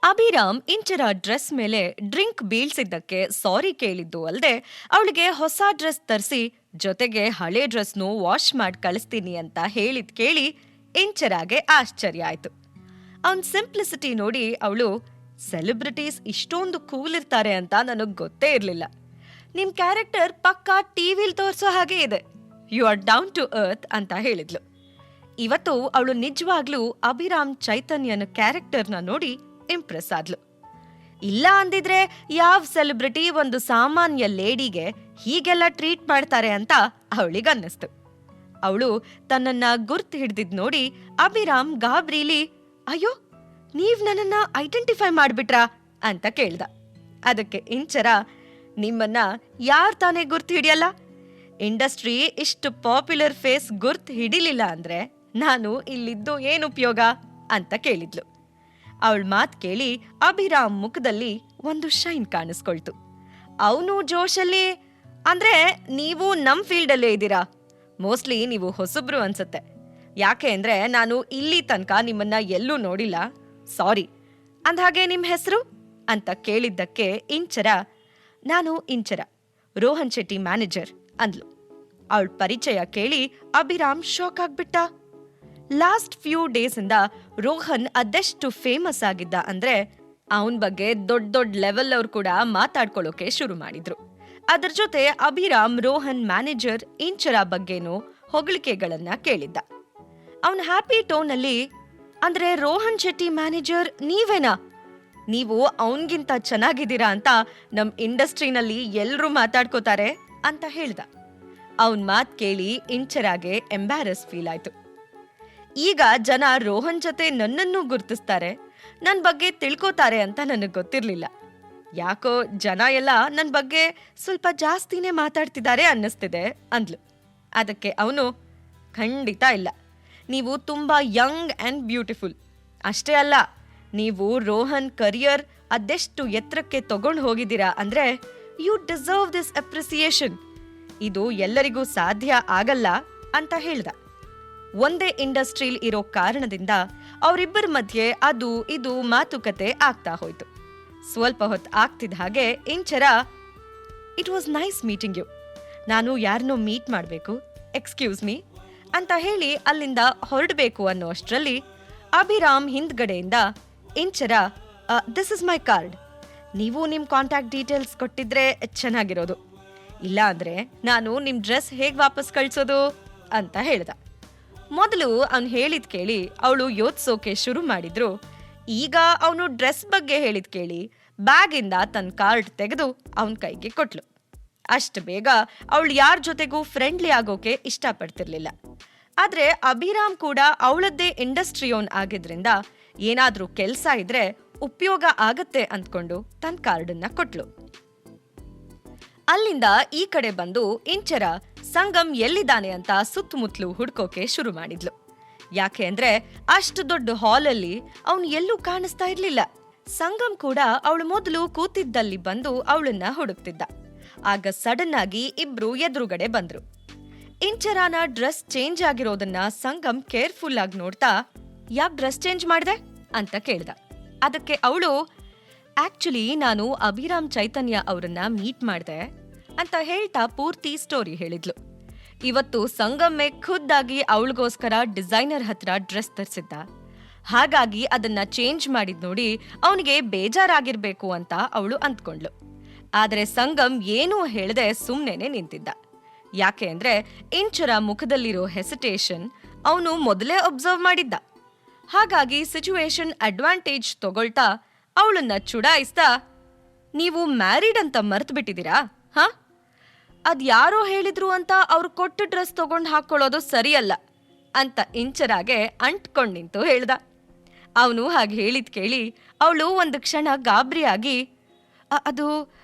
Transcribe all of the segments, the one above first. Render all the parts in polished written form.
Abhiram Inchara dress ಮೇಲೆ drink ಬೀಳ್ಸಿದ್ದಕ್ಕೆ ಸಾರಿ ಕೇಳಿದ್ದು ಅಲ್ದೆ ಅವಳಿಗೆ ಹೊಸ ಡ್ರೆಸ್ ತರಿಸಿ ಜೊತೆಗೆ ಹಳೆ ಡ್ರೆಸ್ನು ವಾಶ್ ಮಾಡಿ ಕಳಿಸ್ತೀನಿ ಅಂತ ಹೇಳಿದ್ ಕೇಳಿ ಇಂಚರಾಗೆ ಆಶ್ಚರ್ಯ ಆಯ್ತು. ಅವನ್ ಸಿಂಪ್ಲಿಸಿಟಿ ನೋಡಿ ಅವಳು, ಸೆಲೆಬ್ರಿಟೀಸ್ ಇಷ್ಟೊಂದು ಕೂಲ್ ಇರ್ತಾರೆ ಅಂತ ನನಗ್ ಗೊತ್ತೇ ಇರ್ಲಿಲ್ಲ. ನಿಮ್ ಕ್ಯಾರೆಕ್ಟರ್ ಪಕ್ಕಾ ಟಿವಿಲ್ ತೋರ್ಸೋ ಹಾಗೆ ಇದೆ. You are down to earth ಅಂತ ಹೇಳಿದ್ಲು. ಇವತ್ತು ಅವಳು ನಿಜವಾಗ್ಲೂ ಅಭಿರಾಮ್ ಚೈತನ್ಯನ ಕ್ಯಾರೆಕ್ಟರ್ನ ನೋಡಿ ಇಂಪ್ರೆಸ್ ಆದ್ಲು. ಇಲ್ಲ ಅಂದಿದ್ರೆ ಯಾವ ಸೆಲೆಬ್ರಿಟಿ ಒಂದು ಸಾಮಾನ್ಯ ಲೇಡಿಗೆ ಹೀಗೆಲ್ಲ ಟ್ರೀಟ್ ಮಾಡ್ತಾರೆ ಅಂತ ಅವಳಿಗನ್ನಿಸ್ತು. ಅವಳು ತನ್ನನ್ನ ಗುರ್ತು ಹಿಡ್ದಿದ್ ನೋಡಿ ಅಭಿರಾಮ್ ಗಾಬ್ರಿಲಿ, ಅಯ್ಯೋ ನೀವ್ ನನ್ನನ್ನ ಐಡೆಂಟಿಫೈ ಮಾಡ್ಬಿಟ್ರಾ ಅಂತ ಕೇಳ್ದ. ಅದಕ್ಕೆ ಇಂಚರ, ನಿಮ್ಮನ್ನ ಯಾರ್ ತಾನೇ ಗುರ್ತು ಹಿಡಿಯಲ್ಲ? ಇಂಡಸ್ಟ್ರಿ ಇಷ್ಟು ಪಾಪ್ಯುಲರ್ ಫೇಸ್ ಗುರ್ತು ಹಿಡಿಲಿಲ್ಲ ಅಂದ್ರೆ ನಾನು ಇಲ್ಲಿದ್ದು ಏನು ಉಪಯೋಗ ಅಂತ ಕೇಳಿದ್ಲು. ಅವಳ ಮಾತ್ ಕೇಳಿ ಅಭಿರಾಮ್ ಮುಖದಲ್ಲಿ ಒಂದು ಶೈನ್ ಕಾಣಿಸ್ಕೊಳ್ತು. ಅವನು ಜೋಶಲ್ಲಿ, ಅಂದ್ರೆ ನೀವು ನಮ್ ಫೀಲ್ಡಲ್ಲೇ ಇದ್ದೀರಾ, ಮೋಸ್ಟ್ಲಿ ನೀವು ಹೊಸಬ್ರು ಅನ್ಸತ್ತೆ. ಯಾಕೆ ಅಂದ್ರೆ ನಾನು ಇಲ್ಲಿ ತನಕ ನಿಮ್ಮನ್ನ ಎಲ್ಲೂ ನೋಡಿಲ್ಲ, ಸಾರಿ. ಅಂದ್ಹಾಗೆ ನಿಮ್ ಹೆಸರು ಅಂತ ಕೇಳಿದ್ದಕ್ಕೆ ಇಂಚರ, ನಾನು ಇಂಚರ, ರೋಹನ್ ಶೆಟ್ಟಿ ಮ್ಯಾನೇಜರ್ ಅಂದ್ಲು. ಅವಳ ಪರಿಚಯ ಕೇಳಿ ಅಭಿರಾಮ್ ಶಾಕ್ ಆಗ್ಬಿಟ್ಟ. ಲಾಸ್ಟ್ ಫ್ಯೂ ಡೇಸ್ ಇಂದ ರೋಹನ್ ಅದೆಷ್ಟು ಫೇಮಸ್ ಆಗಿದ್ದ ಅಂದ್ರೆ ಅವನ್ ಬಗ್ಗೆ ದೊಡ್ಡ ದೊಡ್ಡ ಲೆವೆಲ್ ಅವ್ರು ಕೂಡ ಮಾತಾಡ್ಕೊಳ್ಳೋಕೆ ಶುರು ಮಾಡಿದ್ರು. ಅದರ ಜೊತೆ ಅಭಿರಾಮ್ ರೋಹನ್ ಮ್ಯಾನೇಜರ್ ಇಂಚರ ಬಗ್ಗೆನೂ ಹೊಗಳಿಕೆಗಳನ್ನ ಕೇಳಿದ್ದ. ಅವನ್ ಹ್ಯಾಪಿ ಟೋನ್ ಅಲ್ಲಿ, ಅಂದ್ರೆ ರೋಹನ್ ಶೆಟ್ಟಿ ಮ್ಯಾನೇಜರ್ ನೀವೇನಾ? ನೀವು ಅವನ್ಗಿಂತ ಚೆನ್ನಾಗಿದ್ದೀರಾ ಅಂತ ನಮ್ ಇಂಡಸ್ಟ್ರಿನಲ್ಲಿ ಎಲ್ರೂ ಮಾತಾಡ್ಕೋತಾರೆ ಅಂತ ಹೇಳ್ದ. ಅವನ್ ಮಾತ್ ಕೇಳಿ ಇಂಚರಾಗೆ ಎಂಬ್ಯಾರಸ್ ಫೀಲ್ ಆಯ್ತು. ಈಗ ಜನ ರೋಹನ್ ಜೊತೆ ನನ್ನನ್ನು ಗುರ್ತಿಸ್ತಾರೆ, ನನ್ ಬಗ್ಗೆ ತಿಳ್ಕೋತಾರೆ ಅಂತ ನನಗ್ ಗೊತ್ತಿರ್ಲಿಲ್ಲ. ಯಾಕೋ ಜನ ಎಲ್ಲ ನನ್ ಬಗ್ಗೆ ಸ್ವಲ್ಪ ಜಾಸ್ತಿನೇ ಮಾತಾಡ್ತಿದ್ದಾರೆ ಅನ್ನಿಸ್ತಿದೆ ಅಂದ್ಲು. ಅದಕ್ಕೆ ಅವನು, ಖಂಡಿತ ಇಲ್ಲ, ನೀವು ತುಂಬಾ ಯಂಗ್ ಅಂಡ್ ಬ್ಯೂಟಿಫುಲ್. ಅಷ್ಟೇ ಅಲ್ಲ, ನೀವು ರೋಹನ್ ಕರಿಯರ್ ಅದೆಷ್ಟು ಎತ್ತರಕ್ಕೆ ತಗೊಂಡು ಹೋಗಿದ್ದೀರಾ ಅಂದ್ರೆ ಯು ಡಿಸರ್ವ್ ದಿಸ್ ಅಪ್ರಿಸಿಯೇಷನ್. ಇದು ಎಲ್ಲರಿಗೂ ಸಾಧ್ಯ ಆಗಲ್ಲ ಅಂತ ಹೇಳ್ದ. ಒಂದೇ ಇಂಡಸ್ಟ್ರಿಲ್ ಇರೋ ಕಾರಣದಿಂದ ಅವರಿಬ್ಬರ ಮಧ್ಯೆ ಅದು ಇದು ಮಾತುಕತೆ ಆಗ್ತಾ ಹೋಯ್ತು. ಸ್ವಲ್ಪ ಹೊತ್ತು ಆಗ್ತಿದ್ದ ಹಾಗೆ Inchara, it was nice meeting you, ನಾನು ಯಾರನ್ನೋ ಮೀಟ್ ಮಾಡಬೇಕು, ಎಕ್ಸ್ಕ್ಯೂಸ್ ಮೀ ಅಂತ ಹೇಳಿ ಅಲ್ಲಿಂದ ಹೊರಡಬೇಕು ಅನ್ನೋ ಅಷ್ಟರಲ್ಲಿ ಅಭಿರಾಮ್ ಹಿಂದ್ಗಡೆಯಿಂದ, Inchara, this is my card, ನೀವು ನಿಮ್ ಕಾಂಟ್ಯಾಕ್ಟ್ ಡೀಟೇಲ್ಸ್ ಕೊಟ್ಟಿದ್ರೆ ಚೆನ್ನಾಗಿರೋದು, ಇಲ್ಲ ಅಂದ್ರೆ ನಾನು ನಿಮ್ ಡ್ರೆಸ್ ಹೇಗ್ ವಾಪಸ್ ಕಳ್ಸೋದು ಅಂತ ಹೇಳ್ದ. ಮೊದಲು ಅವ್ನು ಹೇಳಿದ್ ಕೇಳಿ ಅವಳು ಯೋಚಿಸೋಕೆ ಶುರು ಮಾಡಿದ್ರು. ಈಗ ಅವನು ಡ್ರೆಸ್ ಬಗ್ಗೆ ಹೇಳಿದ್ ಕೇಳಿ ಬ್ಯಾಗಿಂದ ತನ್ನ ಕಾರ್ಡ್ ತೆಗೆದು ಅವನ ಕೈಗೆ ಕೊಟ್ಲು. ಅಷ್ಟು ಬೇಗ ಅವಳು ಯಾರ ಜೊತೆಗೂ ಫ್ರೆಂಡ್ಲಿ ಆಗೋಕೆ ಇಷ್ಟಪಡ್ತಿರ್ಲಿಲ್ಲ. ಆದ್ರೆ ಅಭಿರಾಮ್ ಕೂಡ ಅವಳದ್ದೇ ಇಂಡಸ್ಟ್ರಿಯೋನ್ ಆಗಿದ್ರಿಂದ ಏನಾದ್ರೂ ಕೆಲ್ಸ ಇದ್ರೆ ಉಪಯೋಗ ಆಗತ್ತೆ ಅಂದ್ಕೊಂಡು ತನ್ನ ಕಾರ್ಡನ್ನ ಕೊಟ್ಲು. ಅಲ್ಲಿಂದ ಈ ಕಡೆ ಬಂದು ಇಂಚರ ಸಂಗಮ್ ಎಲ್ಲಿದ್ದಾನೆ ಅಂತ ಸುತ್ತಮುತ್ತಲು ಹುಡ್ಕೋಕೆ ಶುರು ಮಾಡಿದ್ಲು. ಯಾಕೆ ಅಂದ್ರೆ ಅಷ್ಟು ದೊಡ್ಡ ಹಾಲಲ್ಲಿ ಅವನು ಎಲ್ಲೂ ಕಾಣಿಸ್ತಾ ಇರ್ಲಿಲ್ಲ. ಸಂಗಮ್ ಕೂಡ ಅವಳು ಮೊದಲು ಕೂತಿದ್ದಲ್ಲಿ ಬಂದು ಅವಳನ್ನ ಹುಡುಕ್ತಿದ್ದ. ಆಗ ಸಡನ್ ಆಗಿ ಇಬ್ರು ಎದುರುಗಡೆ ಬಂದ್ರು. ಇಂಚರಾನ ಡ್ರೆಸ್ ಚೇಂಜ್ ಆಗಿರೋದನ್ನ ಸಂಗಮ್ ಕೇರ್ಫುಲ್ ಆಗಿ ನೋಡ್ತಾ, ಯಾಕೆ ಡ್ರೆಸ್ ಚೇಂಜ್ ಮಾಡ್ದೆ ಅಂತ ಕೇಳ್ದ. ಅದಕ್ಕೆ ಅವಳು, ಆಕ್ಚುಲಿ ನಾನು ಅಭಿರಾಮ್ ಚೈತನ್ಯ ಅವರನ್ನ ಮೀಟ್ ಮಾಡ್ದೆ ಅಂತ ಹೇಳ್ತಾ ಪೂರ್ತಿ ಸ್ಟೋರಿ ಹೇಳಿದ್ಲು. ಇವತ್ತು ಸಂಗಮ್ಮೆ ಖುದ್ದಾಗಿ ಅವಳಿಗೋಸ್ಕರ ಡಿಸೈನರ್ ಹತ್ರ ಡ್ರೆಸ್ ತರಿಸಿದ್ದ, ಹಾಗಾಗಿ ಅದನ್ನ ಚೇಂಜ್ ಮಾಡಿದ್ ನೋಡಿ ಅವನಿಗೆ ಬೇಜಾರಾಗಿರ್ಬೇಕು ಅಂತ ಅವಳು ಅಂದ್ಕೊಂಡ್ಲು. ಆದ್ರೆ ಸಂಗಮ್ ಏನೂ ಹೇಳದೆ ಸುಮ್ನೆನೆ ನಿಂತಿದ್ದ. ಯಾಕೆ ಅಂದ್ರೆ ಇಂಚರ ಮುಖದಲ್ಲಿರೋ ಹೆಸಿಟೇಷನ್ ಅವನು ಮೊದಲೇ ಅಬ್ಸರ್ವ್ ಮಾಡಿದ್ದ. ಹಾಗಾಗಿ ಸಿಚುವೇಶನ್ ಅಡ್ವಾಂಟೇಜ್ ತಗೊಳ್ತಾ ಅವಳನ್ನ ಚುಡಾಯಿಸ್ತಾ, ನೀವು ಮ್ಯಾರಿಡ್ ಅಂತ ಮರ್ತು ಬಿಟ್ಟಿದ್ದೀರಾ? ಹಾ, ಅದ್ ಯಾರೋ ಹೇಳಿದ್ರು ಅಂತ ಅವ್ರು ಕೊಟ್ಟು ಡ್ರೆಸ್ ತಗೊಂಡು ಹಾಕೊಳ್ಳೋದು ಸರಿಯಲ್ಲ ಅಂತ ಇಂಚರಾಗೆ ಅಂಟ್ಕೊಂಡ್ ನಿಂತು ಹೇಳ್ದ. ಅವನು ಹಾಗೆ ಹೇಳಿದ್ ಕೇಳಿ ಅವಳು ಒಂದು ಕ್ಷಣ ಗಾಬರಿಯಾಗಿ, ಅದು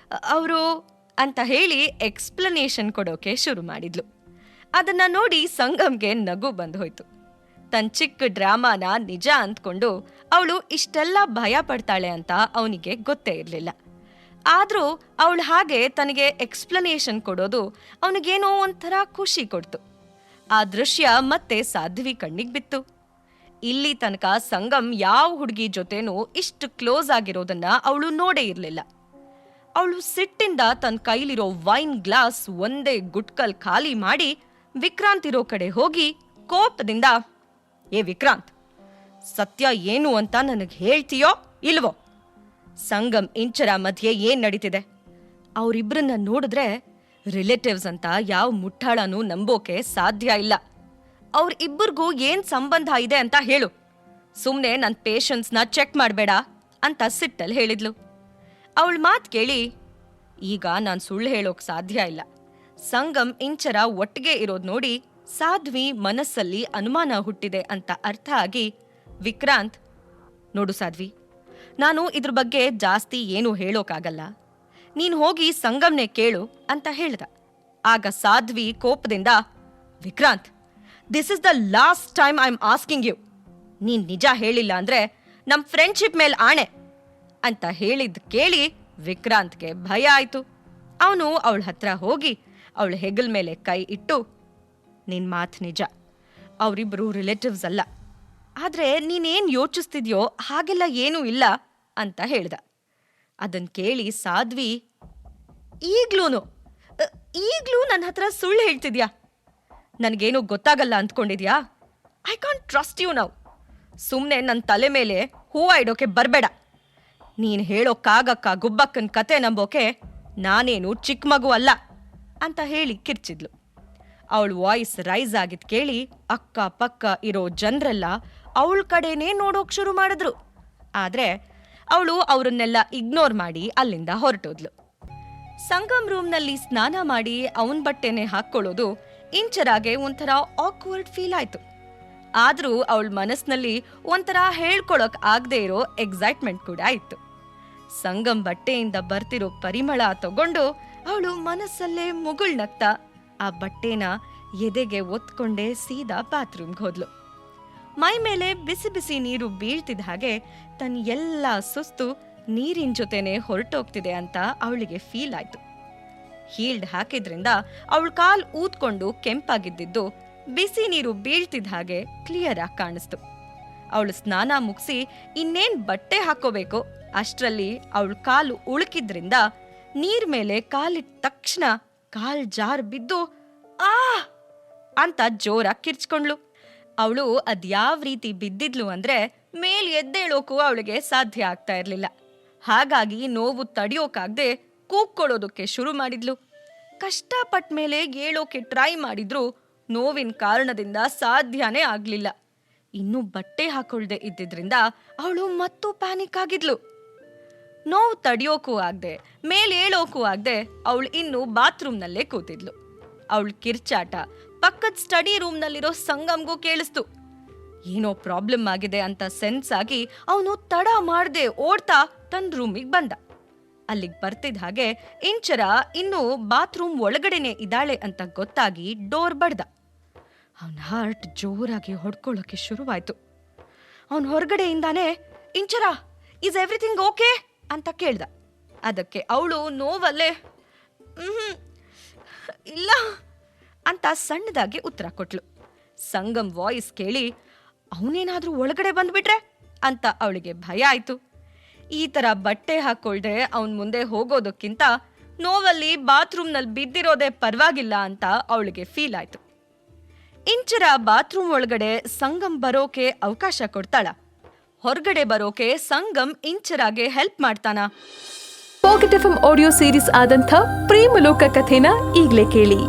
ಅವರು ಅಂತ ಹೇಳಿ ಎಕ್ಸ್ಪ್ಲನೇಷನ್ ಕೊಡೋಕೆ ಶುರು ಮಾಡಿದ್ಲು. ಅದನ್ನ ನೋಡಿ ಸಂಗಮ್ಗೆ ನಗು ಬಂದು ಹೋಯ್ತು. ತನ್ನ ಚಿಕ್ಕ ಡ್ರಾಮಾನ ನಿಜ ಅಂದ್ಕೊಂಡು ಅವಳು ಇಷ್ಟೆಲ್ಲ ಭಯ ಪಡ್ತಾಳೆ ಅಂತ ಅವನಿಗೆ ಗೊತ್ತೇ ಇರಲಿಲ್ಲ. ಆದ್ರೂ ಅವಳು ಹಾಗೆ ತನಗೆ ಎಕ್ಸ್ಪ್ಲನೇಷನ್ ಕೊಡೋದು ಅವನಿಗೇನೋ ಒಂಥರ ಖುಷಿ ಕೊಡ್ತು. ಆ ದೃಶ್ಯ ಮತ್ತೆ ಸಾಧ್ವಿ ಕಣ್ಣಿಗೆ ಬಿತ್ತು. ಇಲ್ಲಿ ತನಕ ಸಂಗಮ್ ಯಾವ ಹುಡುಗಿ ಜೊತೆನೂ ಇಷ್ಟು ಕ್ಲೋಸ್ ಆಗಿರೋದನ್ನ ಅವಳು ನೋಡೇ ಇರ್ಲಿಲ್ಲ. ಅವಳು ಸಿಟ್ಟಿಂದ ತನ್ನ ಕೈಲಿರೋ ವೈನ್ ಗ್ಲಾಸ್ ಒಂದೇ ಗುಟ್ಕಲ್ ಖಾಲಿ ಮಾಡಿ ವಿಕ್ರಾಂತ್ ಇರೋ ಕಡೆ ಹೋಗಿ ಕೋಪದಿಂದ, ಏ ವಿಕ್ರಾಂತ್, ಸತ್ಯ ಏನು ಅಂತ ನನಗೆ ಹೇಳ್ತೀಯೋ ಇಲ್ವೋ? ಸಂಗಮ್ ಇಂಚರ ಮಧ್ಯೆ ಏನ್ ನಡೀತಿದೆ? ಅವರಿಬ್ಬರನ್ನ ನೋಡಿದ್ರೆ ರಿಲೇಟಿವ್ಸ್ ಅಂತ ಯಾವ ಮುಟ್ಟಾಳನೂ ನಂಬೋಕೆ ಸಾಧ್ಯ ಇಲ್ಲ. ಅವ್ರಿಬ್ಬರಿಗೂ ಏನ್ ಸಂಬಂಧ ಇದೆ ಅಂತ ಹೇಳು. ಸುಮ್ನೆ ನನ್ನ ಪೇಷನ್ಸ್ನ ಚೆಕ್ ಮಾಡಬೇಡ ಅಂತ ಸಿಟ್ಟಲ್ಲಿ ಹೇಳಿದ್ಲು. ಅವಳ ಮಾತು ಕೇಳಿ, ಈಗ ನಾನು ಸುಳ್ಳು ಹೇಳೋಕ್ ಸಾಧ್ಯ ಇಲ್ಲ. ಸಂಗಮ್ ಇಂಚರ ಒಟ್ಟಿಗೆ ಇರೋದ್ ನೋಡಿ ಸಾಧ್ವಿ ಮನಸ್ಸಲ್ಲಿ ಅನುಮಾನ ಹುಟ್ಟಿದೆ ಅಂತ ಅರ್ಥ ಆಗಿ, ವಿಕ್ರಾಂತ್, ನೋಡು ಸಾಧ್ವಿ, ನಾನು ಇದ್ರ ಬಗ್ಗೆ ಜಾಸ್ತಿ ಏನೂ ಹೇಳೋಕ್ಕಾಗಲ್ಲ. ನೀನು ಹೋಗಿ ಸಂಗಮ್ನೆ ಕೇಳು ಅಂತ ಹೇಳ್ದ. ಆಗ ಸಾಧ್ವಿ ಕೋಪದಿಂದ, Vikrant, this is the last time I am asking you. ನೀನ್ ನಿಜ ಹೇಳಿಲ್ಲ ಅಂದ್ರೆ ನಮ್ ಫ್ರೆಂಡ್ಶಿಪ್ ಮೇಲೆ ಆಣೆ ಅಂತ ಹೇಳಿದ್ ಕೇಳಿ ವಿಕ್ರಾಂತ್ಗೆ ಭಯ ಆಯ್ತು. ಅವನು ಅವಳ ಹತ್ರ ಹೋಗಿ ಅವಳ ಹೆಗಲ್ ಮೇಲೆ ಕೈ ಇಟ್ಟು, ನಿನ್ ಮಾತು ನಿಜ, ಅವರಿಬ್ರು ರಿಲೇಟಿವ್ಸ್ ಅಲ್ಲ, ಆದ್ರೆ ನೀನೇನ್ ಯೋಚಿಸ್ತಿದ್ಯೋ ಹಾಗೆಲ್ಲ ಏನೂ ಇಲ್ಲ ಅಂತ ಹೇಳ್ದ. ಅದನ್ ಕೇಳಿ ಸಾಧ್ವಿ, ಈಗ್ಲೂ ನನ್ನ ಹತ್ರ ಸುಳ್ಳು ಹೇಳ್ತಿದ್ಯಾ? ನನಗೇನು ಗೊತ್ತಾಗಲ್ಲ ಅಂದ್ಕೊಂಡಿದ್ಯಾ? I can't trust you now. ಸುಮ್ಮನೆ ನನ್ನ ತಲೆ ಮೇಲೆ ಹೂವ ಇಡೋಕೆ ಬರಬೇಡ. ನೀನು ಹೇಳೋ ಕಾಗಕ್ಕ ಗುಬ್ಬಕ್ಕನ ಕತೆ ನಂಬೋಕೆ ನಾನೇನು ಚಿಕ್ಕ ಮಗು ಅಲ್ಲ ಅಂತ ಹೇಳಿ ಕಿರ್ಚಿದ್ಲು. ಅವಳ ವಾಯ್ಸ್ ರೈಸ್ ಆಗಿದ್ ಕೇಳಿ ಅಕ್ಕ ಪಕ್ಕ ಇರೋ ಜನರೆಲ್ಲ ಅವಳ ಕಡೆನೇ ನೋಡೋಕ್ ಶುರು ಮಾಡಿದ್ರು. ಆದ್ರೆ ಅವಳು ಅವರನ್ನೆಲ್ಲ ಇಗ್ನೋರ್ ಮಾಡಿ ಅಲ್ಲಿಂದ ಹೊರಟೋದ್ಲು. ಸಂಗಮ್ ರೂಮ್ನಲ್ಲಿ ಸ್ನಾನ ಮಾಡಿ ಅವನ ಬಟ್ಟೆನೆ ಹಾಕ್ಕೊಳ್ಳೋದು ಇಂಚರಾಗೆ ಒಂಥರ ಆಕ್ವರ್ಡ್ ಫೀಲ್ ಆಯ್ತು. ಆದ್ರೂ ಅವಳ ಮನಸ್ಸಿನಲ್ಲಿ ಒಂಥರ ಹೇಳ್ಕೊಳಕ್ ಆಗದೆ ಇರೋ ಎಕ್ಸೈಟ್ಮೆಂಟ್ ಕೂಡ ಇತ್ತು. ಸಂಗಮ್ ಬಟ್ಟೆಯಿಂದ ಬರ್ತಿರೋ ಪರಿಮಳ ತಗೊಂಡು ಅವಳು ಮನಸ್ಸಲ್ಲೇ ಮುಗುಳ್ನಗ್ತಾ ಆ ಬಟ್ಟೆನ ಎದೆಗೆ ಒತ್ಕೊಂಡೇ ಸೀದಾ ಬಾತ್ರೂಮ್ಗೆ ಹೋದ್ಲು. ಮೈ ಮೇಲೆ ಬಿಸಿ ಬಿಸಿ ನೀರು ಬೀಳ್ತಿದ್ದ ಹಾಗೆ ತನ್ನ ಎಲ್ಲ ಸುಸ್ತು ನೀರಿನ ಜೊತೆನೆ ಹೊರಟೋಗ್ತಿದೆ ಅಂತ ಅವಳಿಗೆ ಫೀಲ್ ಆಯ್ತು. ಹೀಲ್ಡ್ ಹಾಕಿದ್ರಿಂದ ಅವಳ ಕಾಲ್ ಊದ್ಕೊಂಡು ಕೆಂಪಾಗಿದ್ದಿದ್ದು ಬಿಸಿ ನೀರು ಬೀಳ್ತಿದ್ದ ಹಾಗೆ ಕ್ಲಿಯರ್ ಆಗಿ ಕಾಣಿಸ್ತು. ಅವಳು ಸ್ನಾನ ಮುಗಿಸಿ ಇನ್ನೇನ್ ಬಟ್ಟೆ ಹಾಕೋಬೇಕು ಅಷ್ಟ್ರಲ್ಲಿ ಅವಳ ಕಾಲು ಉಳುಕಿದ್ರಿಂದ ನೀರ್ ಮೇಲೆ ಕಾಲಿಟ್ಟ ತಕ್ಷಣ ಕಾಲ್ ಜಾರ್ ಬಿದ್ದು ಆ ಅಂತ ಜೋರಾಗಿ ಕಿರ್ಚ್ಕೊಂಡ್ಲು. ಅವಳು ಅದ್ಯಾವ ರೀತಿ ಬಿದ್ದಿದ್ಲು ಅಂದ್ರೆ ಮೇಲ್ ಎದ್ದೇಳೋಕು ಅವಳಿಗೆ ಸಾಧ್ಯ ಆಗ್ತಾ ಇರ್ಲಿಲ್ಲ. ಹಾಗಾಗಿ ನೋವು ತಡಿಯೋಕಾಗ್ದೆ ಕೂಗ್ಕೊಳ್ಳೋದಕ್ಕೆ ಶುರು ಮಾಡಿದ್ಲು. ಕಷ್ಟಪಟ್ಟ ಮೇಲೆ ಏಳೋಕೆ ಟ್ರೈ ಮಾಡಿದ್ರು ನೋವಿನ ಕಾರಣದಿಂದ ಸಾಧ್ಯನೇ ಆಗ್ಲಿಲ್ಲ. ಇನ್ನು ಬಟ್ಟೆ ಹಾಕೊಳ್ದೆ ಇದ್ದಿದ್ರಿಂದ ಅವಳು ಮತ್ತೂ ಪ್ಯಾನಿಕ್ ಆಗಿದ್ಲು. ನೋವು ತಡಿಯೋಕೂ ಆಗದೆ ಮೇಲೇಳೋಕೂ ಆಗದೆ ಅವಳು ಇನ್ನು ಬಾತ್ರೂಮ್ನಲ್ಲೇ ಕೂತಿದ್ಲು. ಅವಳ ಕಿರ್ಚಾಟ ಪಕ್ಕದ ಸ್ಟಡಿ ರೂಮ್ನಲ್ಲಿರೋ ಸಂಗಮ್ಗೂ ಕೇಳಿಸ್ತು. ಏನೋ ಪ್ರಾಬ್ಲಮ್ ಆಗಿದೆ ಅಂತ ಸೆನ್ಸ್ ಆಗಿ ಅವನು ತಡ ಮಾಡ್ದೆ ಓಡ್ತಾ ತನ್ನ ರೂಮಿಗೆ ಬಂದ. ಅಲ್ಲಿಗೆ ಬರ್ತಿದ್ದ ಹಾಗೆ ಇಂಚರ ಇನ್ನು ಬಾತ್ರೂಮ್ ಒಳಗಡೆನೆ ಇದ್ದಾಳೆ ಅಂತ ಗೊತ್ತಾಗಿ ಡೋರ್ ಬಡ್ದ. ಅವನ ಹಾರ್ಟ್ ಜೋರಾಗಿ ಹೊಡ್ಕೊಳ್ಳೋಕೆ ಶುರುವಾಯ್ತು. ಅವನು ಹೊರಗಡೆಯಿಂದಾನೆ, ಇಂಚರ, ಈಸ್ ಎವ್ರಿಥಿಂಗ್ ಓಕೆ ಅಂತ ಕೇಳ್ದ. ಅದಕ್ಕೆ ಅವಳು ನೋವಲ್ಲೇ ಇಲ್ಲ ಅಂತ ಸಣ್ಣದಾಗಿ ಉತ್ತರ ಕೊಟ್ಲು. ಸಂಗಮ್ ವಾಯ್ಸ್ ಕೇಳಿ ಅವನೇನಾದ್ರೂ ಒಳಗಡೆ ಬಂದ್ಬಿಟ್ರೆ ಅಂತ ಅವಳಿಗೆ ಭಯ ಆಯ್ತು. ಈ ತರ ಬಟ್ಟೆ ಹಾಕೊಳ್ದೆ ಅವನ್ ಮುಂದೆ ಹೋಗೋದಕ್ಕಿಂತ ನೋವಲ್ಲಿ ಬಾತ್ರೂಮ್ನಲ್ಲಿ ಬಿದ್ದಿರೋದೇ ಪರವಾಗಿಲ್ಲ ಅಂತ ಅವಳಿಗೆ ಫೀಲ್ ಆಯ್ತು. ಇಂಚರ ಬಾತ್ರೂಮ್ ಒಳಗಡೆ ಸಂಗಮ್ ಬರೋಕೆ ಅವಕಾಶ ಕೊಡ್ತಾಳ? ಹೊರಗಡೆ ಬರೋಕೆ ಸಂಗಮ್ ಇಂಚರಾಗೆ ಹೆಲ್ಪ್ ಮಾಡ್ತಾನ? ಪಾಕೆಟ್ ಎಫ್ಎಂ ಆಡಿಯೋ ಸೀರೀಸ್ ಆದಂಥ ಪ್ರೇಮಲೋಕ ಕಥೆನ ಈಗ್ಲೇ ಕೇಳಿ.